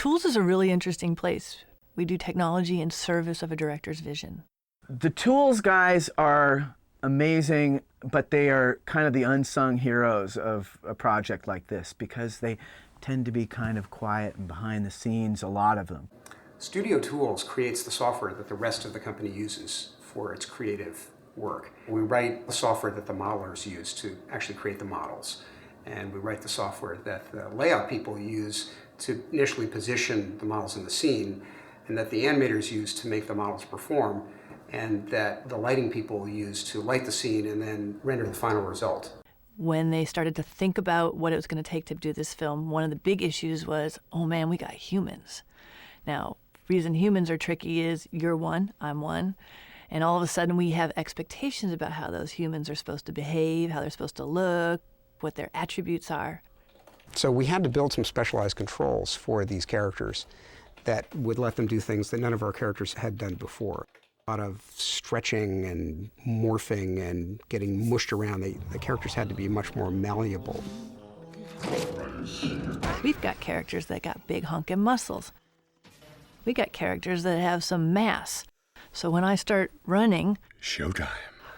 Tools is a really interesting place. We do technology in service of a director's vision. The Tools guys are amazing, but they are kind of the unsung heroes of a project like this because they tend to be kind of quiet and behind the scenes, a lot of them. Studio Tools creates the software that the rest of the company uses for its creative work. We write the software that the modelers use to actually create the models. And we write the software that the layout people use to initially position the models in the scene, and that the animators use to make the models perform, and that the lighting people use to light the scene and then render the final result. When they started to think about what it was going to take to do this film, one of the big issues was, oh man, we got humans. Now, the reason humans are tricky is you're one, I'm one, and all of a sudden we have expectations about how those humans are supposed to behave, how they're supposed to look, what their attributes are. So we had to build some specialized controls for these characters that would let them do things that none of our characters had done before. A lot of stretching and morphing and getting mushed around. The characters had to be much more malleable. We've got characters that got big hunkin' muscles. We got characters that have some mass. So when I start running, showtime.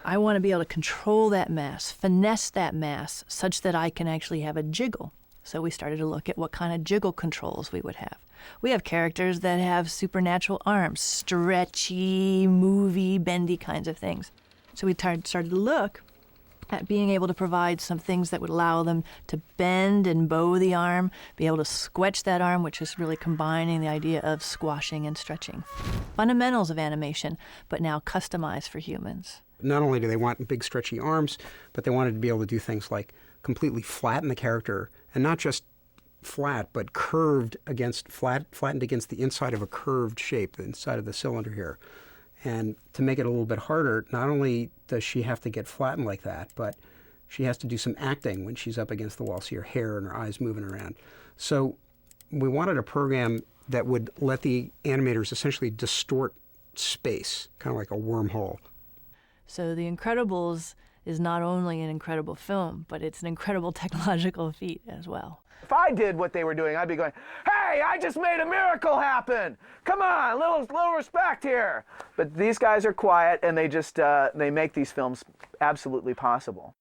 I want to be able to control that mass, finesse that mass, such that I can actually have a jiggle. So we started to look at what kind of jiggle controls we would have. We have characters that have supernatural arms, stretchy, movie, bendy kinds of things. So we started to look at being able to provide some things that would allow them to bend and bow the arm, be able to squelch that arm, which is really combining the idea of squashing and stretching. Fundamentals of animation, but now customized for humans. Not only do they want big stretchy arms, but they wanted to be able to do things like completely flatten the character, and not just flat, but flattened against the inside of a curved shape, the inside of the cylinder here. And to make it a little bit harder, not only does she have to get flattened like that, but she has to do some acting when she's up against the wall, see her hair and her eyes moving around. So we wanted a program that would let the animators essentially distort space, kind of like a wormhole. So The Incredibles is not only an incredible film, but it's an incredible technological feat as well. If I did what they were doing, I'd be going, hey, I just made a miracle happen. Come on, little respect here. But these guys are quiet, and they just they make these films absolutely possible.